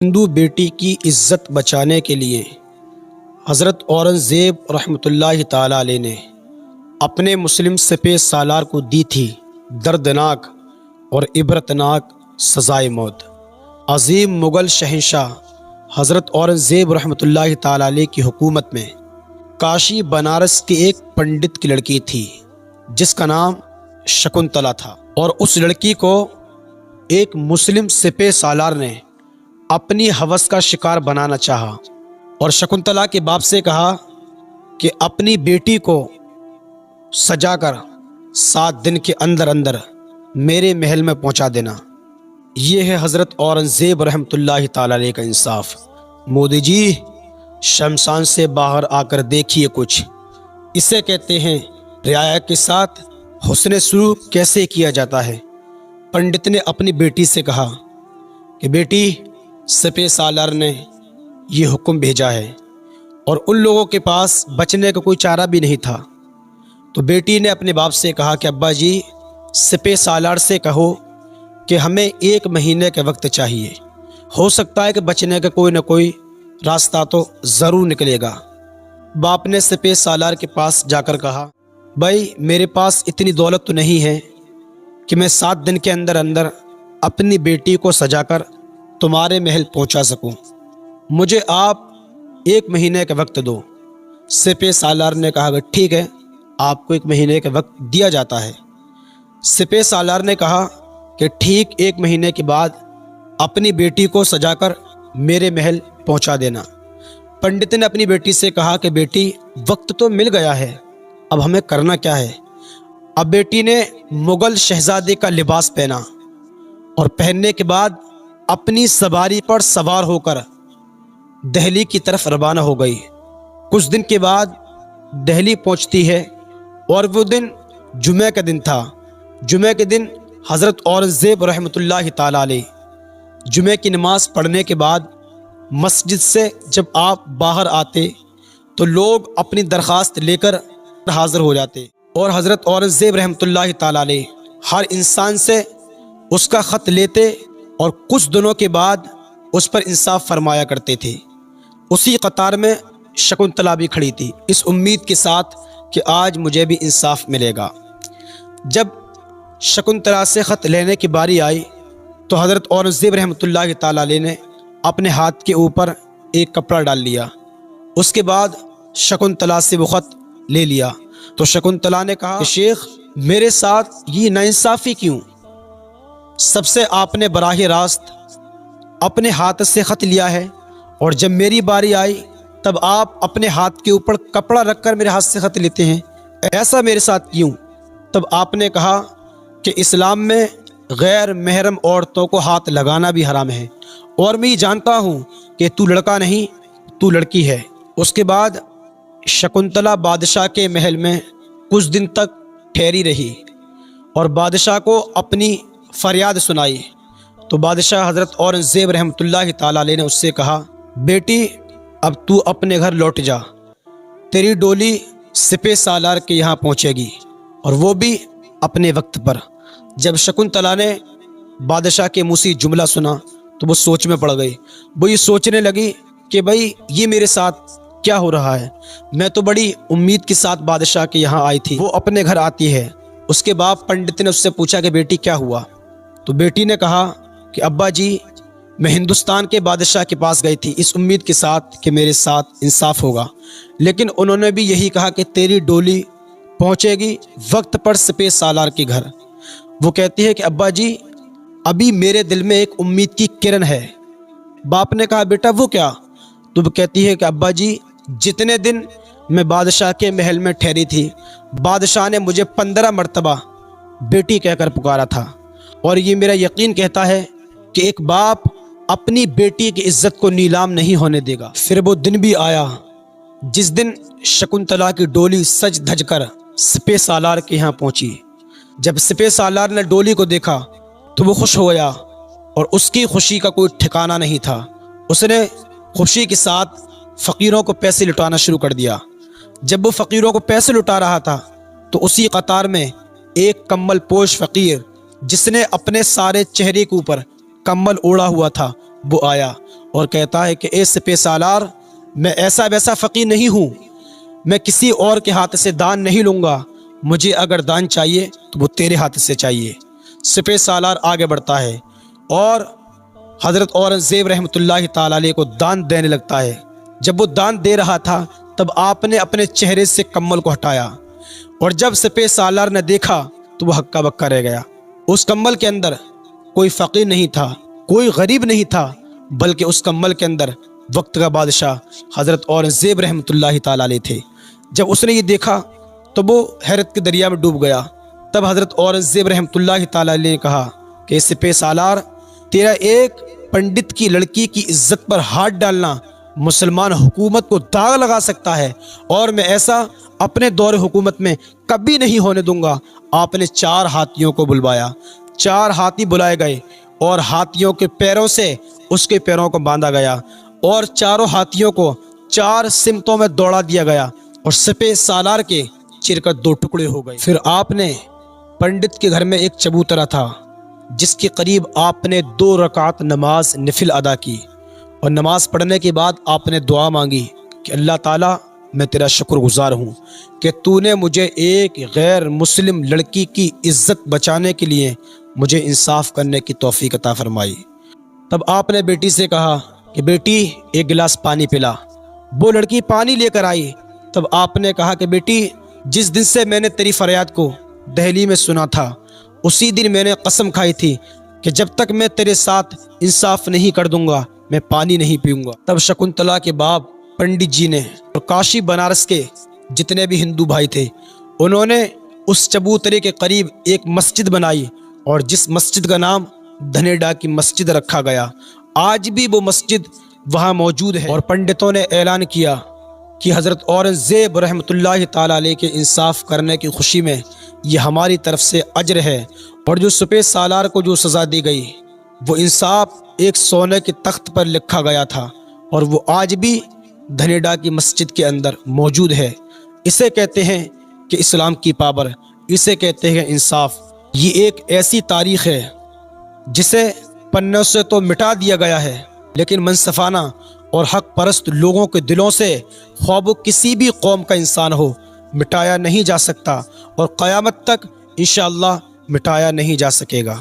ہندو بیٹی کی عزت بچانے کے لیے حضرت اورنگزیب رحمۃ اللہ تعالی علیہ نے اپنے مسلم سپہ سالار کو دی تھی دردناک اور عبرتناک سزائے موت۔ عظیم مغل شہنشاہ حضرت اورنگزیب رحمۃ اللہ تعالی علیہ کی حکومت میں کاشی بنارس کے ایک پنڈت کی لڑکی تھی جس کا نام شکنتلا تھا، اور اس لڑکی کو ایک مسلم سپہ سالار نے اپنی ہوس کا شکار بنانا چاہا، اور شکنتلا کے باپ سے کہا کہ اپنی بیٹی کو سجا کر 7 دن کے اندر اندر میرے محل میں پہنچا دینا۔ یہ ہے حضرت اورنگزیب رحمۃ اللہ تعالی علیہ کا انصاف۔ مودی جی، شمشان سے باہر آ کر دیکھیے کچھ، اسے کہتے ہیں رعایا کے ساتھ حسن سلوک کیسے کیا جاتا ہے۔ پنڈت نے اپنی بیٹی سے کہا کہ بیٹی، سپہ سالار نے یہ حکم بھیجا ہے اور ان لوگوں کے پاس بچنے کا کوئی چارہ بھی نہیں تھا، تو بیٹی نے اپنے باپ سے کہا کہ ابا جی، سپہ سالار سے کہو کہ ہمیں 1 مہینے کا وقت چاہیے، ہو سکتا ہے کہ بچنے کا کوئی نہ کوئی راستہ تو ضرور نکلے گا۔ باپ نے سپہ سالار کے پاس جا کر کہا، بھائی میرے پاس اتنی دولت تو نہیں ہے کہ میں 7 دن کے اندر اندر اپنی بیٹی کو سجا کر تمہارے محل پہنچا سکوں، مجھے آپ 1 مہینے کا وقت دو۔ سپہ سالار نے کہا کہ ٹھیک ہے، آپ کو 1 مہینے کا وقت دیا جاتا ہے۔ سپہ سالار نے کہا کہ ٹھیک 1 مہینے کے بعد اپنی بیٹی کو سجا کر میرے محل پہنچا دینا۔ پنڈت نے اپنی بیٹی سے کہا کہ بیٹی، وقت تو مل گیا ہے، اب ہمیں کرنا کیا ہے؟ اب بیٹی نے مغل شہزادے کا لباس پہنا اور پہننے کے بعد اپنی سواری پر سوار ہو کر دہلی کی طرف روانہ ہو گئی۔ کچھ دن کے بعد دہلی پہنچتی ہے، اور وہ دن جمعہ کا دن تھا۔ جمعہ کے دن حضرت اورنگزیب رحمۃ اللہ تعالی علیہ جمعہ کی نماز پڑھنے کے بعد مسجد سے جب آپ باہر آتے تو لوگ اپنی درخواست لے کر حاضر ہو جاتے، اور حضرت اورنگزیب رحمۃ اللہ تعالی علیہ ہر انسان سے اس کا خط لیتے اور کچھ دنوں کے بعد اس پر انصاف فرمایا کرتے تھے۔ اسی قطار میں شکنتلا بھی کھڑی تھی، اس امید کے ساتھ کہ آج مجھے بھی انصاف ملے گا۔ جب شکنتلا سے خط لینے کی باری آئی تو حضرت اورنگزیب رحمۃ اللہ تعالی علیہ نے اپنے ہاتھ کے اوپر ایک کپڑا ڈال لیا، اس کے بعد شکنتلا سے وہ خط لے لیا۔ تو شکنتلا نے کہا کہ شیخ، میرے ساتھ یہ ناانصافی کیوں؟ سب سے آپ نے براہ راست اپنے ہاتھ سے خط لیا ہے، اور جب میری باری آئی تب آپ اپنے ہاتھ کے اوپر کپڑا رکھ کر میرے ہاتھ سے خط لیتے ہیں، ایسا میرے ساتھ کیوں؟ تب آپ نے کہا کہ اسلام میں غیر محرم عورتوں کو ہاتھ لگانا بھی حرام ہے، اور میں یہ جانتا ہوں کہ تو لڑکا نہیں، تو لڑکی ہے۔ اس کے بعد شکنتلا بادشاہ کے محل میں کچھ دن تک ٹھہری رہی اور بادشاہ کو اپنی فریاد سنائی۔ تو بادشاہ حضرت اورنگزیب رحمۃ اللہ تعالی علیہ نے اس سے کہا، بیٹی اب تو اپنے گھر لوٹ جا، تیری ڈولی سپہ سالار کے یہاں پہنچے گی، اور وہ بھی اپنے وقت پر۔ جب شکنتلا نے بادشاہ کے منہ سے جملہ سنا تو وہ سوچ میں پڑ گئی۔ وہ یہ سوچنے لگی کہ بھائی یہ میرے ساتھ کیا ہو رہا ہے؟ میں تو بڑی امید کے ساتھ بادشاہ کے یہاں آئی تھی۔ وہ اپنے گھر آتی ہے، اس کے بعد پنڈت نے اس سے پوچھا کہ بیٹی کیا ہوا؟ تو بیٹی نے کہا کہ ابا جی، میں ہندوستان کے بادشاہ کے پاس گئی تھی اس امید کے ساتھ کہ میرے ساتھ انصاف ہوگا، لیکن انہوں نے بھی یہی کہا کہ تیری ڈولی پہنچے گی وقت پر سپہ سالار کے گھر۔ وہ کہتی ہے کہ ابا جی، ابھی میرے دل میں ایک امید کی کرن ہے۔ باپ نے کہا بیٹا وہ کیا؟ تو وہ کہتی ہے کہ ابا جی، جتنے دن میں بادشاہ کے محل میں ٹھہری تھی، بادشاہ نے مجھے 15 مرتبہ بیٹی کہہ کر پکارا تھا، اور یہ میرا یقین کہتا ہے کہ ایک باپ اپنی بیٹی کی عزت کو نیلام نہیں ہونے دے گا۔ پھر وہ دن بھی آیا جس دن شکنتلا کی ڈولی سج دھج کر سپہ سالار کے یہاں پہنچی۔ جب سپہ سالار نے ڈولی کو دیکھا تو وہ خوش ہو گیا، اور اس کی خوشی کا کوئی ٹھکانہ نہیں تھا۔ اس نے خوشی کے ساتھ فقیروں کو پیسے لٹانا شروع کر دیا۔ جب وہ فقیروں کو پیسے لٹا رہا تھا تو اسی قطار میں ایک کمبل پوش فقیر جس نے اپنے سارے چہرے کے اوپر کمبل اوڑھا ہوا تھا وہ آیا اور کہتا ہے کہ اے سپہ سالار، میں ایسا ویسا فقیر نہیں ہوں، میں کسی اور کے ہاتھ سے دان نہیں لوں گا، مجھے اگر دان چاہیے تو وہ تیرے ہاتھ سے چاہیے۔ سپہ سالار آگے بڑھتا ہے اور حضرت اورنگزیب رحمۃ اللہ تعالیٰ علیہ کو دان دینے لگتا ہے۔ جب وہ دان دے رہا تھا تب آپ نے اپنے چہرے سے کمبل کو ہٹایا، اور جب سپہ سالار نے دیکھا تو وہ ہکا بکا رہ گیا۔ اس کمبل کے اندر کوئی فقیر نہیں تھا، کوئی غریب نہیں تھا، بلکہ اس کمبل کے اندر وقت کا بادشاہ حضرت اورنگزیب رحمۃ اللہ تعالیٰ علیہ تھے۔ جب اس نے یہ دیکھا تو وہ حیرت کے دریا میں ڈوب گیا۔ تب حضرت اورنگزیب رحمۃ اللہ تعالیٰ علیہ نے کہا کہ سپہ سالار، تیرا ایک پنڈت کی لڑکی کی عزت پر ہاتھ ڈالنا مسلمان حکومت کو داغ لگا سکتا ہے، اور میں ایسا اپنے دور حکومت میں کبھی نہیں ہونے دوں گا۔ آپ نے 4 ہاتھیوں کو بلوایا، 4 ہاتھی بلائے گئے، اور ہاتھیوں کے پیروں سے اس کے پیروں کو باندھا گیا، اور چاروں ہاتھیوں کو 4 سمتوں میں دوڑا دیا گیا، اور سپہ سالار کے چر کر 2 ٹکڑے ہو گئے۔ پھر آپ نے پنڈت کے گھر میں ایک چبوترا تھا جس کے قریب آپ نے 2 رکعت نماز نفل ادا کی، اور نماز پڑھنے کے بعد آپ نے دعا مانگی کہ اللہ تعالیٰ، میں تیرا شکر گزار ہوں کہ تو نے مجھے ایک غیر مسلم لڑکی کی عزت بچانے کے لیے مجھے انصاف کرنے کی توفیق عطا فرمائی۔ تب آپ نے بیٹی سے کہا کہ بیٹی، ایک گلاس پانی پلا۔ وہ لڑکی پانی لے کر آئی۔ تب آپ نے کہا کہ بیٹی، جس دن سے میں نے تیری فریاد کو دہلی میں سنا تھا، اسی دن میں نے قسم کھائی تھی کہ جب تک میں تیرے ساتھ انصاف نہیں کر دوں گا میں پانی نہیں پیوں گا۔ تب شکنتلا کے باپ پنڈت جی نے اور کاشی بنارس کے جتنے بھی ہندو بھائی تھے، انہوں نے اس چبوترے کے قریب ایک مسجد بنائی، اور جس مسجد کا نام دھنیڈا کی مسجد رکھا گیا۔ آج بھی وہ مسجد وہاں موجود ہے، اور پنڈتوں نے اعلان کیا کہ حضرت اورنگزیب رحمۃ اللہ تعالیٰ علیہ کے انصاف کرنے کی خوشی میں یہ ہماری طرف سے اجر ہے، اور جو سپہ سالار کو جو سزا دی گئی وہ انصاف ایک سونے کے تخت پر لکھا گیا تھا، اور وہ آج بھی دھنیڈا کی مسجد کے اندر موجود ہے۔ اسے کہتے ہیں کہ اسلام کی پاور، اسے کہتے ہیں انصاف۔ یہ ایک ایسی تاریخ ہے جسے پنوں سے تو مٹا دیا گیا ہے، لیکن منصفانہ اور حق پرست لوگوں کے دلوں سے خواہ وہ کسی بھی قوم کا انسان ہو مٹایا نہیں جا سکتا، اور قیامت تک انشاءاللہ مٹایا نہیں جا سکے گا۔